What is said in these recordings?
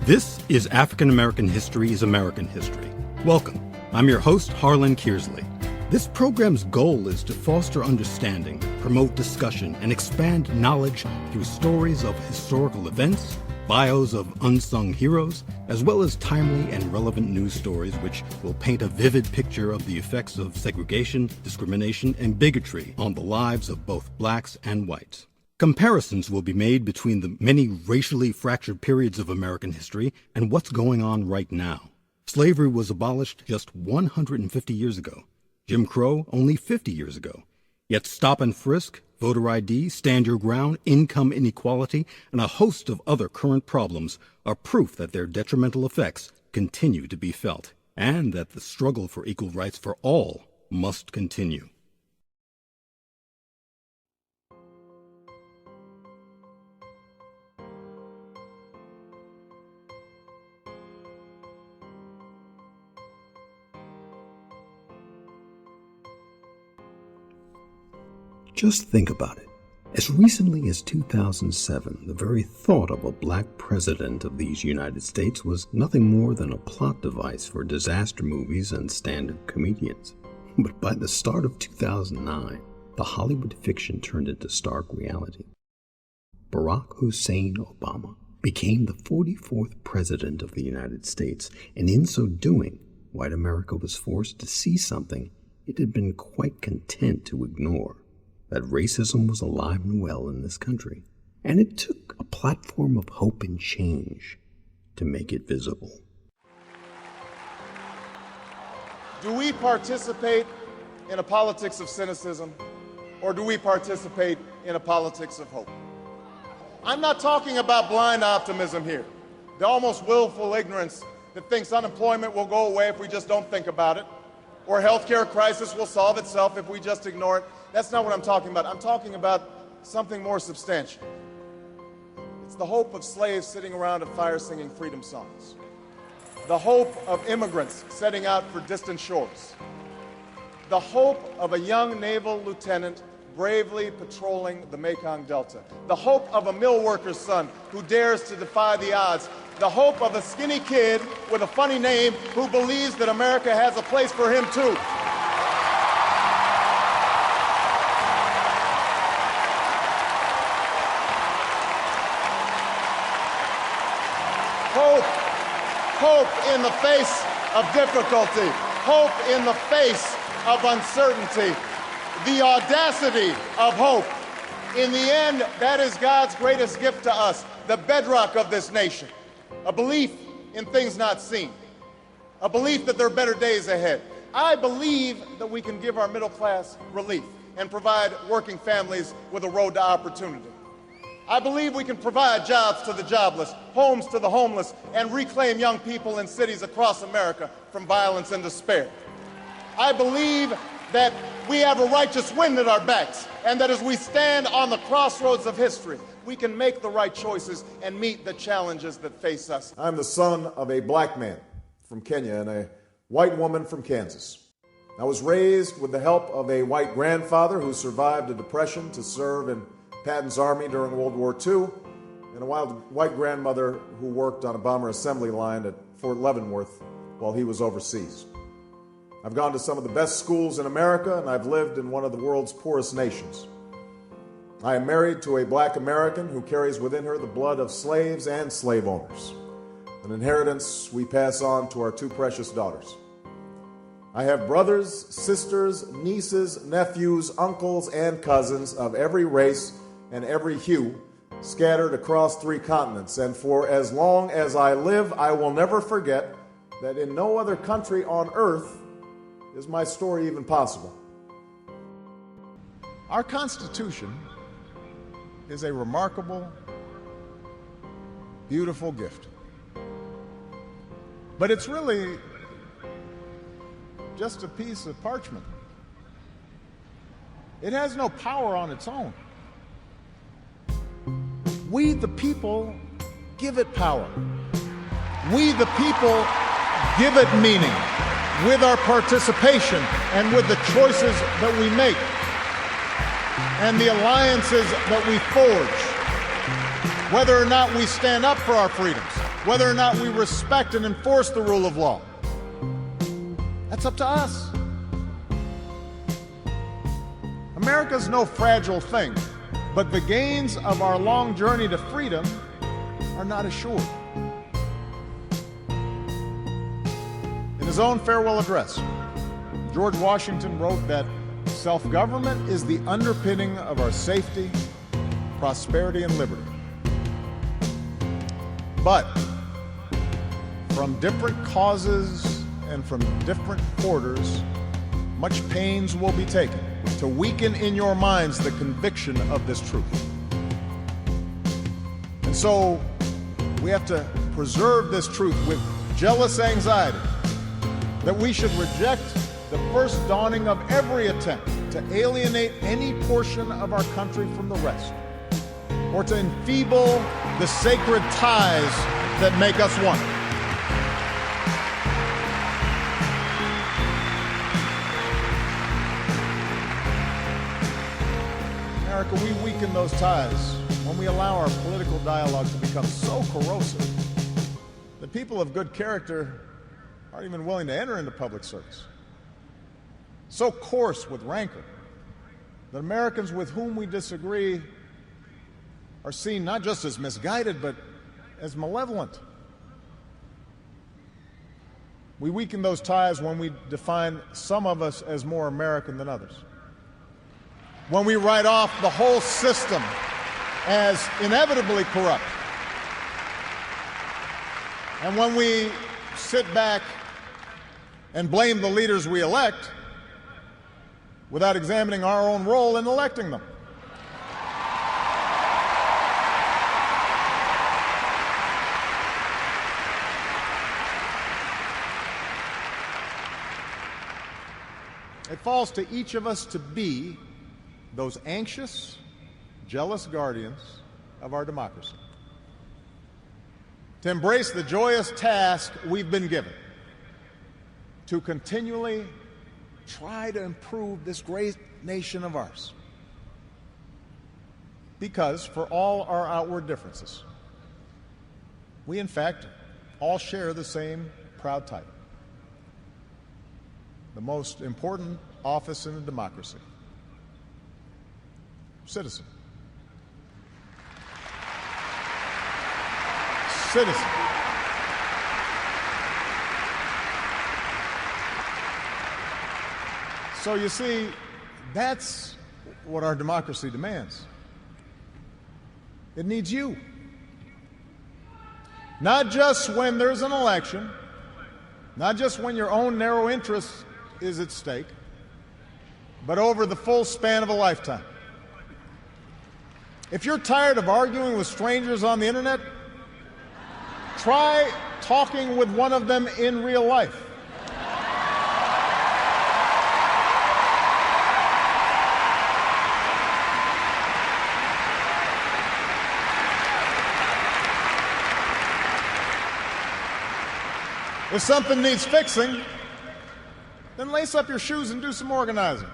This is African American History is American History. Welcome. I'm your host, Harlan Kearsley. This program's goal is to foster understanding, promote discussion, and expand knowledge through stories of historical events, bios of unsung heroes, as well as timely and relevant news stories which will paint a vivid picture of the effects of segregation, discrimination, and bigotry on the lives of both blacks and whites. Comparisons will be made between the many racially fractured periods of American history and what's going on right now. Slavery was abolished just 150 years ago. Jim Crow only 50 years ago. Yet stop and frisk, voter ID, stand your ground, income inequality, and a host of other current problems are proof that their detrimental effects continue to be felt, and that the struggle for equal rights for all must continue. Just think about it. As recently as 2007, the very thought of a black president of these United States was nothing more than a plot device for disaster movies and stand-up comedians. But by the start of 2009, the Hollywood fiction turned into stark reality. Barack Hussein Obama became the 44th president of the United States, and in so doing, white America was forced to see something it had been quite content to ignore. That racism was alive and well in this country, and it took a platform of hope and change to make it visible. Do we participate in a politics of cynicism, or do we participate in a politics of hope? I'm not talking about blind optimism here, the almost willful ignorance that thinks unemployment will go away if we just don't think about it, or healthcare crisis will solve itself if we just ignore it. That's not what I'm talking about. I'm talking about something more substantial. It's the hope of slaves sitting around a fire singing freedom songs. The hope of immigrants setting out for distant shores. The hope of a young naval lieutenant bravely patrolling the Mekong Delta. The hope of a mill worker's son who dares to defy the odds. The hope of a skinny kid with a funny name who believes that America has a place for him too. Hope in the face of difficulty, hope in the face of uncertainty, the audacity of hope. In the end, that is God's greatest gift to us, the bedrock of this nation, a belief in things not seen, a belief that there are better days ahead. I believe that we can give our middle class relief and provide working families with a road to opportunity. I believe we can provide jobs to the jobless, homes to the homeless, and reclaim young people in cities across America from violence and despair. I believe that we have a righteous wind at our backs, and that as we stand on the crossroads of history, we can make the right choices and meet the challenges that face us. I'm the son of a black man from Kenya and a white woman from Kansas. I was raised with the help of a white grandfather who survived a depression to serve in Patton's army during World War II, and a white grandmother who worked on a bomber assembly line at Fort Leavenworth while he was overseas. I've gone to some of the best schools in America, and I've lived in one of the world's poorest nations. I am married to a black American who carries within her the blood of slaves and slave owners, an inheritance we pass on to our two precious daughters. I have brothers, sisters, nieces, nephews, uncles, and cousins of every race and every hue scattered across 3 continents. And for as long as I live, I will never forget that in no other country on earth is my story even possible. Our Constitution is a remarkable, beautiful gift. But it's really just a piece of parchment. It has no power on its own. We, the people, give it power. We, the people, give it meaning with our participation and with the choices that we make and the alliances that we forge. Whether or not we stand up for our freedoms, whether or not we respect and enforce the rule of law. That's up to us. America's no fragile thing, but the gains of our long journey to freedom are not assured. In his own farewell address, George Washington wrote that self-government is the underpinning of our safety, prosperity, and liberty. But from different causes and from different quarters, much pains will be taken to weaken in your minds the conviction of this truth. And so we have to preserve this truth with jealous anxiety that we should reject the first dawning of every attempt to alienate any portion of our country from the rest, or to enfeeble the sacred ties that make us one. America, we weaken those ties when we allow our political dialogue to become so corrosive that people of good character aren't even willing to enter into public service. So coarse with rancor that Americans with whom we disagree are seen not just as misguided, but as malevolent. We weaken those ties when we define some of us as more American than others, when we write off the whole system as inevitably corrupt, and when we sit back and blame the leaders we elect without examining our own role in electing them. It falls to each of us to be those anxious, jealous guardians of our democracy, to embrace the joyous task we've been given, to continually try to improve this great nation of ours. Because for all our outward differences, we in fact all share the same proud title, the most important office in a democracy: citizen. Citizen. So you see, that's what our democracy demands. It needs you. Not just when there's an election, not just when your own narrow interest is at stake, but over the full span of a lifetime. If you're tired of arguing with strangers on the internet, try talking with one of them in real life. If something needs fixing, then lace up your shoes and do some organizing.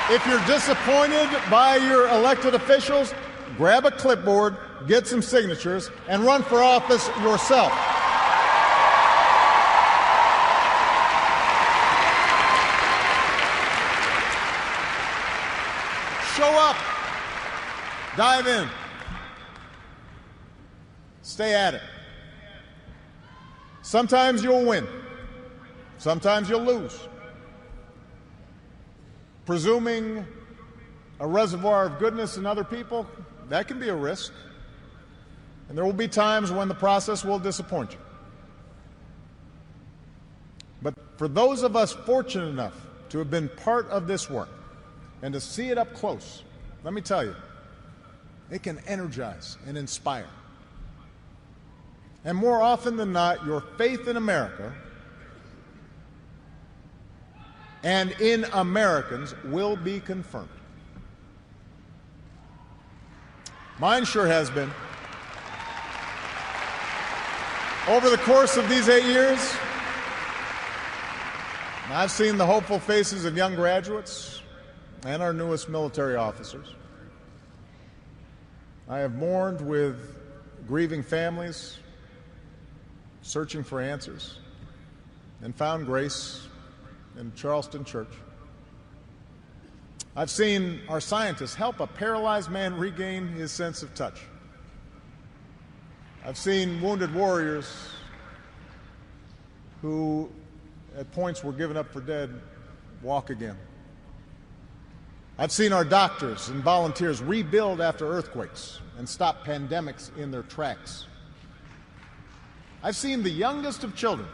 If you're disappointed by your elected officials, grab a clipboard, get some signatures, and run for office yourself. Show up. Dive in. Stay at it. Sometimes you'll win. Sometimes you'll lose. Presuming a reservoir of goodness in other people, that can be a risk. And there will be times when the process will disappoint you. But for those of us fortunate enough to have been part of this work and to see it up close, let me tell you, it can energize and inspire. And more often than not, your faith in America and in Americans will be confirmed. Mine sure has been. Over the course of these 8 years, I've seen the hopeful faces of young graduates and our newest military officers. I have mourned with grieving families, searching for answers, and found grace in Charleston Church. I've seen our scientists help a paralyzed man regain his sense of touch. I've seen wounded warriors who at points were given up for dead walk again. I've seen our doctors and volunteers rebuild after earthquakes and stop pandemics in their tracks. I've seen the youngest of children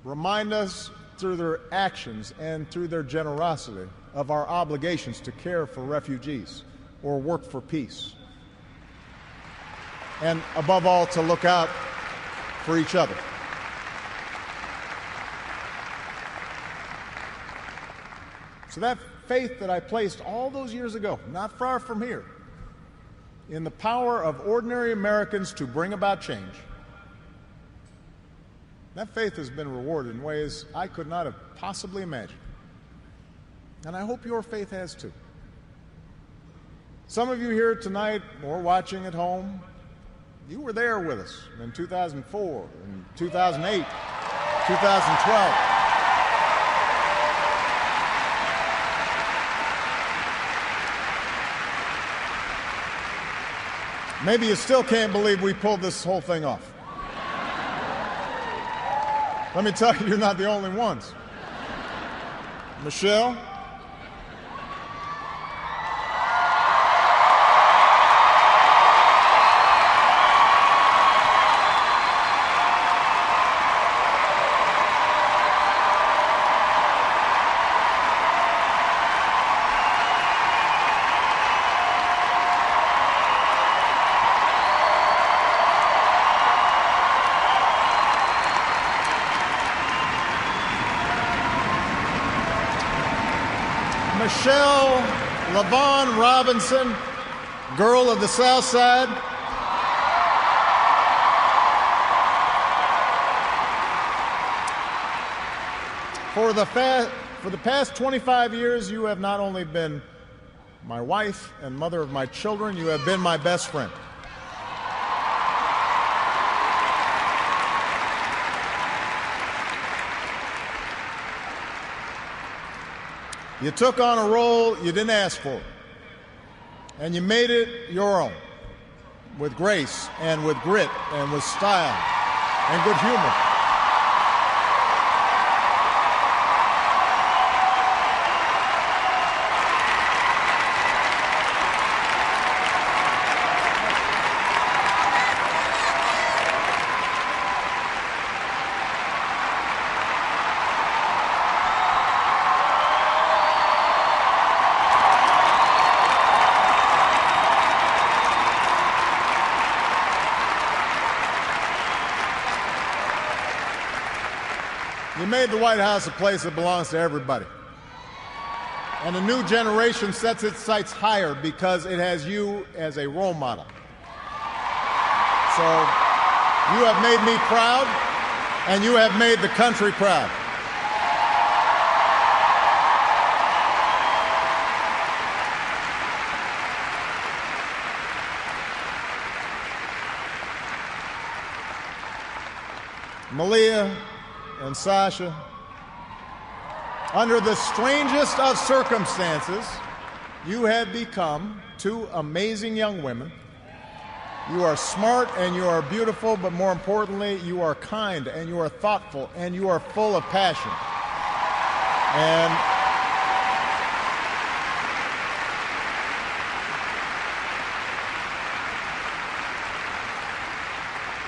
remind us through their actions and through their generosity of our obligations to care for refugees or work for peace. And above all, to look out for each other. So that faith that I placed all those years ago, not far from here, in the power of ordinary Americans to bring about change, that faith has been rewarded in ways I could not have possibly imagined. And I hope your faith has too. Some of you here tonight or watching at home, you were there with us in 2004, in 2008, 2012. Maybe you still can't believe we pulled this whole thing off. Let me tell you, you're not the only ones. Michelle, Michelle LaVaughn Robinson, girl of the South Side. For the past 25 years, you have not only been my wife and mother of my children, you have been my best friend. You took on a role you didn't ask for, and you made it your own, with grace and with grit and with style and good humor. You made the White House a place that belongs to everybody. And a new generation sets its sights higher because it has you as a role model. So you have made me proud, and you have made the country proud. Malia and Sasha, under the strangest of circumstances, you have become two amazing young women. You are smart and you are beautiful, but more importantly, you are kind and you are thoughtful and you are full of passion. And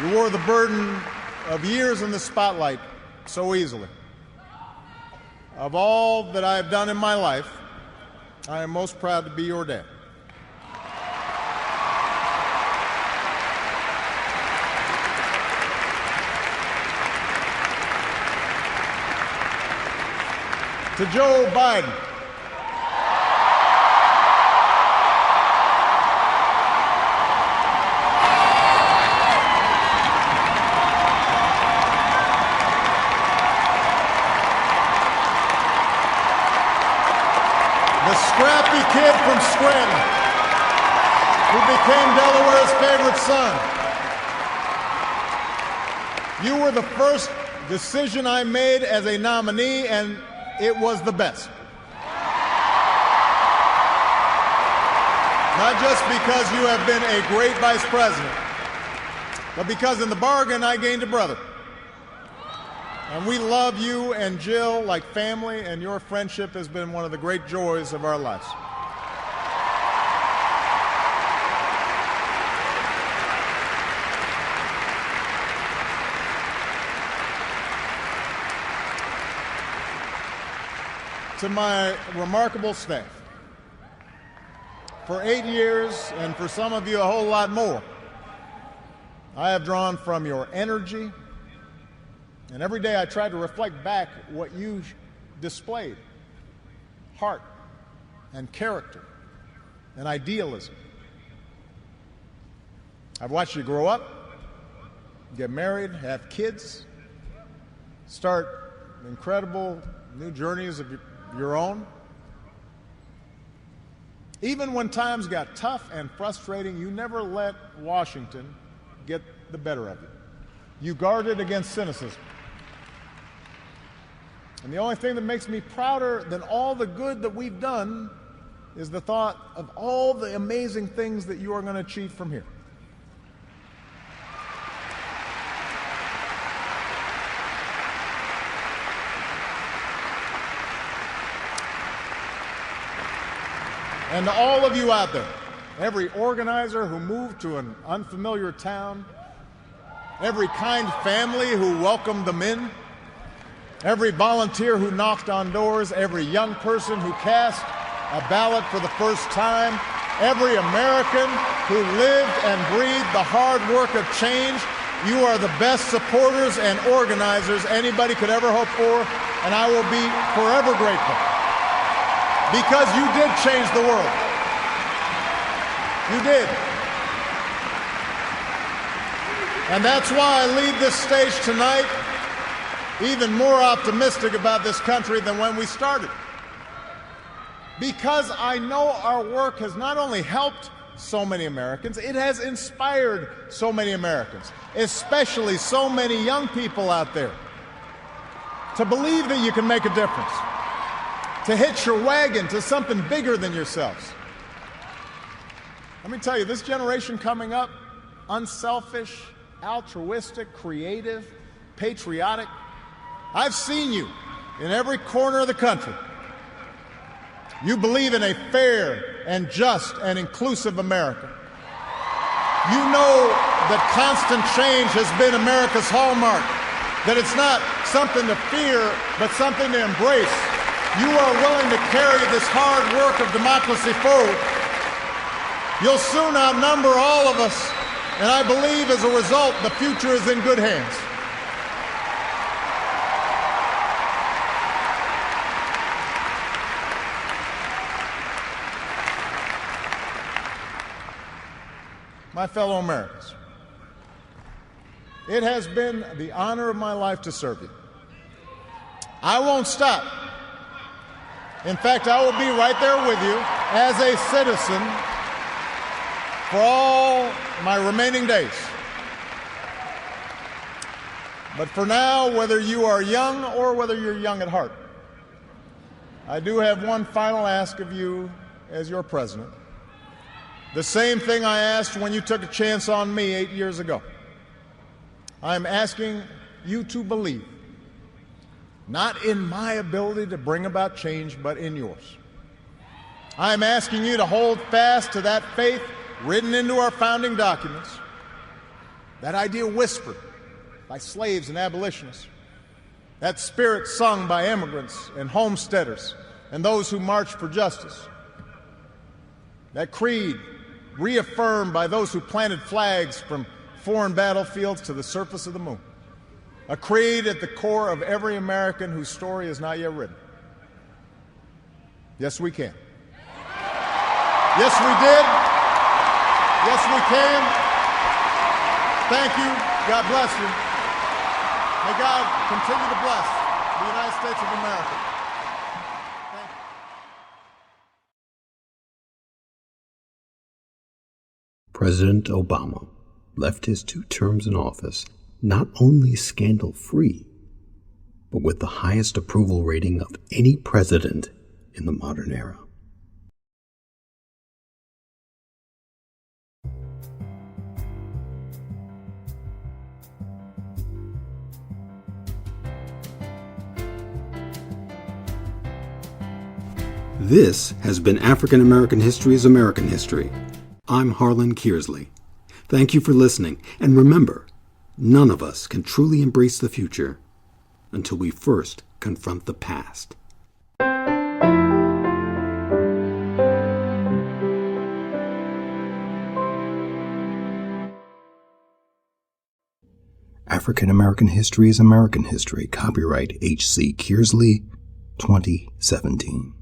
you wore the burden of years in the spotlight so easily. Of all that I have done in my life, I am most proud to be your dad. To Joe Biden, the scrappy kid from Scranton. who became Delaware's favorite son. You were the first decision I made as a nominee, and it was the best. Not just because you have been a great vice president, but because in the bargain I gained a brother. And we love you and Jill like family, and your friendship has been one of the great joys of our lives. To my remarkable staff, for 8 years, and for some of you a whole lot more, I have drawn from your energy, and every day I try to reflect back what you displayed: heart and character and idealism. I've watched you grow up, get married, have kids, start incredible new journeys of your own. Even when times got tough and frustrating, you never let Washington get the better of you. You guarded against cynicism. And the only thing that makes me prouder than all the good that we've done is the thought of all the amazing things that you are going to achieve from here. And to all of you out there, every organizer who moved to an unfamiliar town, every kind family who welcomed them in, every volunteer who knocked on doors, every young person who cast a ballot for the first time, every American who lived and breathed the hard work of change, you are the best supporters and organizers anybody could ever hope for, and I will be forever grateful. Because you did change the world. You did. And that's why I leave this stage tonight even more optimistic about this country than when we started. Because I know our work has not only helped so many Americans, it has inspired so many Americans, especially so many young people out there, to believe that you can make a difference, to hitch your wagon to something bigger than yourselves. Let me tell you, this generation coming up, unselfish, altruistic, creative, patriotic, I've seen you in every corner of the country. You believe in a fair and just and inclusive America. You know that constant change has been America's hallmark, that it's not something to fear, but something to embrace. You are willing to carry this hard work of democracy forward. You'll soon outnumber all of us, and I believe as a result, the future is in good hands. My fellow Americans, it has been the honor of my life to serve you. I won't stop. In fact, I will be right there with you as a citizen for all my remaining days. But for now, whether you are young or whether you're young at heart, I do have one final ask of you as your president. The same thing I asked when you took a chance on me 8 years ago. I'm asking you to believe, not in my ability to bring about change, but in yours. I'm asking you to hold fast to that faith written into our founding documents, that idea whispered by slaves and abolitionists, that spirit sung by immigrants and homesteaders and those who marched for justice, that creed reaffirmed by those who planted flags from foreign battlefields to the surface of the moon. A creed at the core of every American whose story is not yet written. Yes, we can. Yes, we did. Yes, we can. Thank you. God bless you. May God continue to bless the United States of America. President Obama left his 2 terms in office not only scandal-free, but with the highest approval rating of any president in the modern era. This has been African American History is American History. I'm Harlan Kearsley. Thank you for listening, and remember, none of us can truly embrace the future until we first confront the past. African American History is American History. Copyright H.C. Kearsley, 2017.